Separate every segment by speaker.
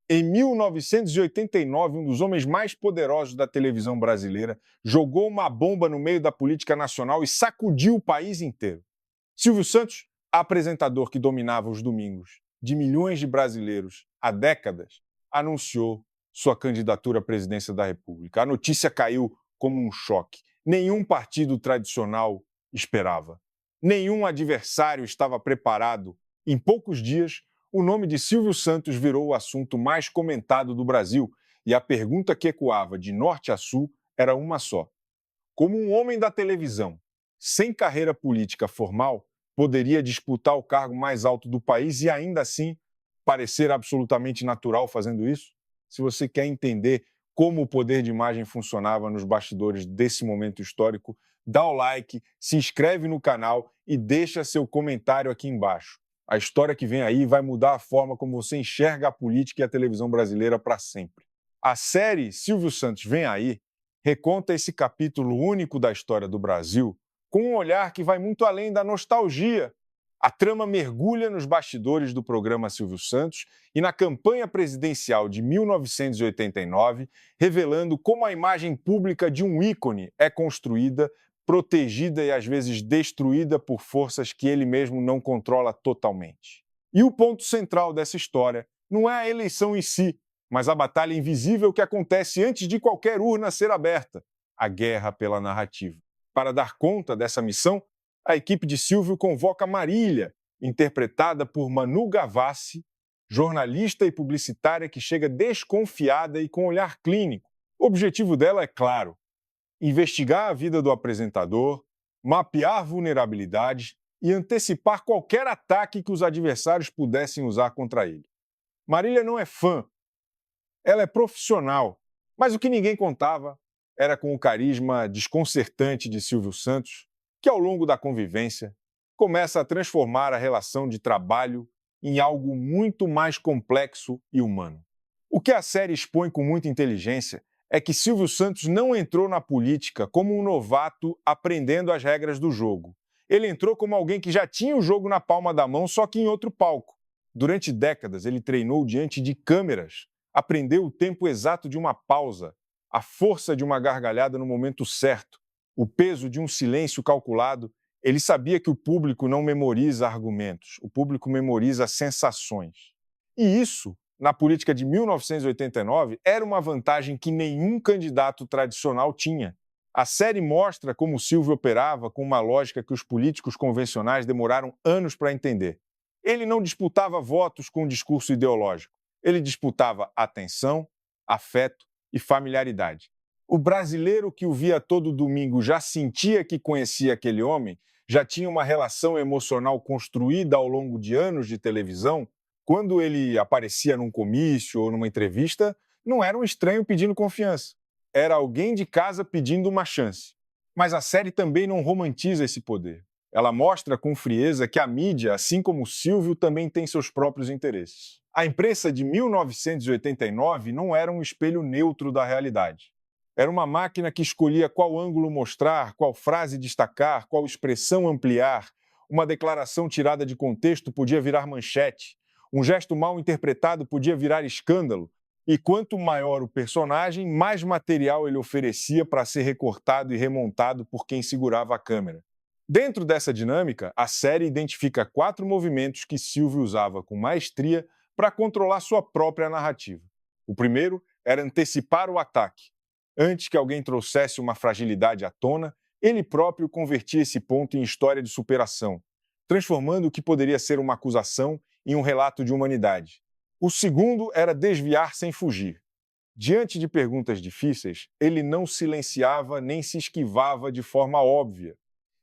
Speaker 1: Em 1989, um dos homens mais poderosos da televisão brasileira jogou uma bomba no meio da política nacional e sacudiu o país inteiro. Silvio Santos, apresentador que dominava os domingos de milhões de brasileiros há décadas, anunciou sua candidatura à presidência da República. A notícia caiu como um choque. Nenhum partido tradicional esperava. Nenhum adversário estava preparado. Em poucos dias, o nome de Silvio Santos virou o assunto mais comentado do Brasil e a pergunta que ecoava de norte a sul era uma só: como um homem da televisão, sem carreira política formal, poderia disputar o cargo mais alto do país e ainda assim parecer absolutamente natural fazendo isso? Se você quer entender como o poder de imagem funcionava nos bastidores desse momento histórico, dá o like, se inscreve no canal e deixa seu comentário aqui embaixo. A história que vem aí vai mudar a forma como você enxerga a política e a televisão brasileira para sempre. A série Silvio Santos Vem Aí reconta esse capítulo único da história do Brasil com um olhar que vai muito além da nostalgia. A trama mergulha nos bastidores do programa Silvio Santos e na campanha presidencial de 1989, revelando como a imagem pública de um ícone é construída, protegida e às vezes destruída por forças que ele mesmo não controla totalmente. E o ponto central dessa história não é a eleição em si, mas a batalha invisível que acontece antes de qualquer urna ser aberta, a guerra pela narrativa. Para dar conta dessa missão, a equipe de Silvio convoca Marília, interpretada por Manu Gavassi, jornalista e publicitária que chega desconfiada e com olhar clínico. O objetivo dela é claro: investigar a vida do apresentador, mapear vulnerabilidades e antecipar qualquer ataque que os adversários pudessem usar contra ele. Marília não é fã, ela é profissional, mas o que ninguém contava era com o carisma desconcertante de Silvio Santos, que ao longo da convivência começa a transformar a relação de trabalho em algo muito mais complexo e humano. O que a série expõe com muita inteligência é que Silvio Santos não entrou na política como um novato aprendendo as regras do jogo. Ele entrou como alguém que já tinha o jogo na palma da mão, só que em outro palco. Durante décadas, ele treinou diante de câmeras, aprendeu o tempo exato de uma pausa, a força de uma gargalhada no momento certo, o peso de um silêncio calculado. Ele sabia que o público não memoriza argumentos, o público memoriza sensações. E isso, na política de 1989, era uma vantagem que nenhum candidato tradicional tinha. A série mostra como Silvio operava com uma lógica que os políticos convencionais demoraram anos para entender. Ele não disputava votos com um discurso ideológico. Ele disputava atenção, afeto e familiaridade. O brasileiro que o via todo domingo já sentia que conhecia aquele homem, já tinha uma relação emocional construída ao longo de anos de televisão. Quando ele aparecia num comício ou numa entrevista, não era um estranho pedindo confiança. Era alguém de casa pedindo uma chance. Mas a série também não romantiza esse poder. Ela mostra com frieza que a mídia, assim como o Silvio, também tem seus próprios interesses. A imprensa de 1989 não era um espelho neutro da realidade. Era uma máquina que escolhia qual ângulo mostrar, qual frase destacar, qual expressão ampliar. Uma declaração tirada de contexto podia virar manchete. Um gesto mal interpretado podia virar escândalo. E quanto maior o personagem, mais material ele oferecia para ser recortado e remontado por quem segurava a câmera. Dentro dessa dinâmica, a série identifica 4 movimentos que Silvio usava com maestria para controlar sua própria narrativa. O primeiro era antecipar o ataque. Antes que alguém trouxesse uma fragilidade à tona, ele próprio convertia esse ponto em história de superação, transformando o que poderia ser uma acusação em um relato de humanidade. O segundo era desviar sem fugir. Diante de perguntas difíceis, ele não silenciava nem se esquivava de forma óbvia.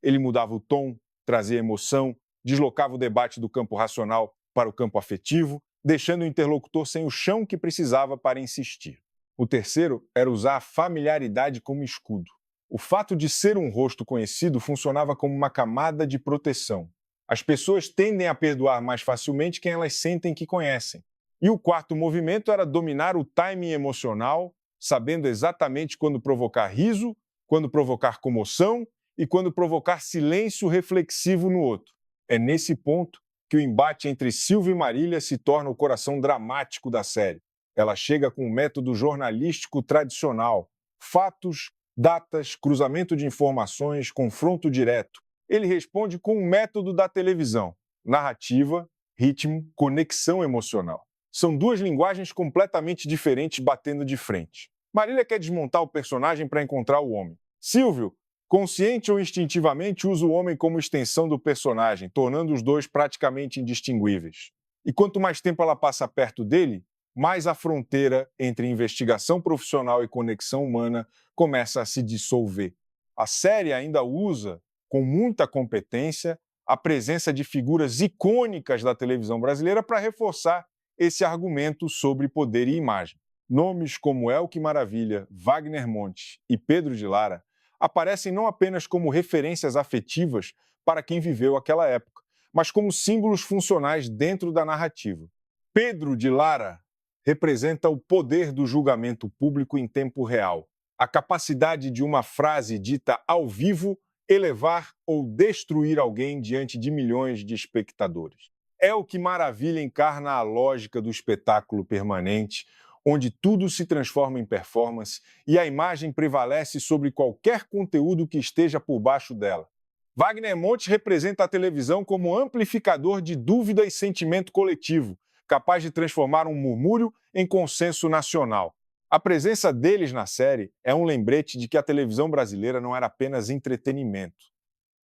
Speaker 1: Ele mudava o tom, trazia emoção, deslocava o debate do campo racional para o campo afetivo, deixando o interlocutor sem o chão que precisava para insistir. O terceiro era usar a familiaridade como escudo. O fato de ser um rosto conhecido funcionava como uma camada de proteção. As pessoas tendem a perdoar mais facilmente quem elas sentem que conhecem. E o quarto movimento era dominar o timing emocional, sabendo exatamente quando provocar riso, quando provocar comoção e quando provocar silêncio reflexivo no outro. É nesse ponto que o embate entre Silvio e Marília se torna o coração dramático da série. Ela chega com o método jornalístico tradicional: fatos, datas, cruzamento de informações, confronto direto. Ele responde com o método da televisão: narrativa, ritmo, conexão emocional. São duas linguagens completamente diferentes batendo de frente. Marília quer desmontar o personagem para encontrar o homem. Silvio, consciente ou instintivamente, usa o homem como extensão do personagem, tornando os dois praticamente indistinguíveis. E quanto mais tempo ela passa perto dele, mais a fronteira entre investigação profissional e conexão humana começa a se dissolver. A série ainda usa, com muita competência, a presença de figuras icônicas da televisão brasileira para reforçar esse argumento sobre poder e imagem. Nomes como Elke Maravilha, Wagner Montes e Pedro de Lara aparecem não apenas como referências afetivas para quem viveu aquela época, mas como símbolos funcionais dentro da narrativa. Pedro de Lara representa o poder do julgamento público em tempo real, a capacidade de uma frase dita ao vivo elevar ou destruir alguém diante de milhões de espectadores. Elke Maravilha encarna a lógica do espetáculo permanente, onde tudo se transforma em performance e a imagem prevalece sobre qualquer conteúdo que esteja por baixo dela. Wagner Montes representa a televisão como amplificador de dúvida e sentimento coletivo, capaz de transformar um murmúrio em consenso nacional. A presença deles na série é um lembrete de que a televisão brasileira não era apenas entretenimento.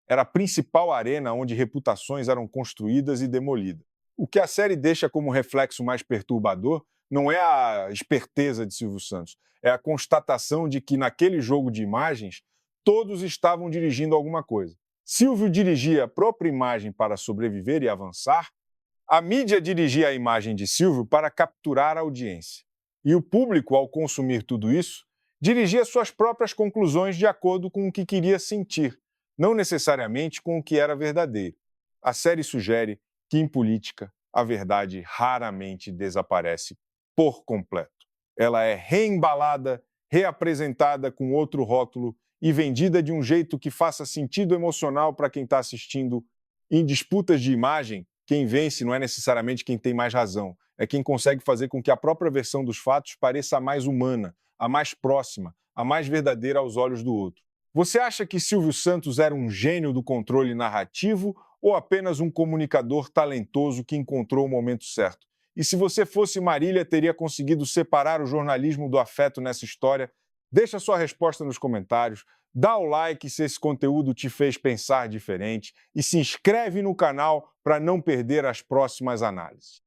Speaker 1: Era a principal arena onde reputações eram construídas e demolidas. O que a série deixa como reflexo mais perturbador não é a esperteza de Silvio Santos, é a constatação de que naquele jogo de imagens todos estavam dirigindo alguma coisa. Silvio dirigia a própria imagem para sobreviver e avançar, a mídia dirigia a imagem de Silvio para capturar a audiência. E o público, ao consumir tudo isso, dirigia suas próprias conclusões de acordo com o que queria sentir, não necessariamente com o que era verdadeiro. A série sugere que, em política, a verdade raramente desaparece por completo. Ela é reembalada, reapresentada com outro rótulo e vendida de um jeito que faça sentido emocional para quem está assistindo. Em disputas de imagem, quem vence não é necessariamente quem tem mais razão, é quem consegue fazer com que a própria versão dos fatos pareça a mais humana, a mais próxima, a mais verdadeira aos olhos do outro. Você acha que Silvio Santos era um gênio do controle narrativo ou apenas um comunicador talentoso que encontrou o momento certo? E se você fosse Marília, teria conseguido separar o jornalismo do afeto nessa história? Deixa sua resposta nos comentários, dá o like se esse conteúdo te fez pensar diferente e se inscreve no canal para não perder as próximas análises.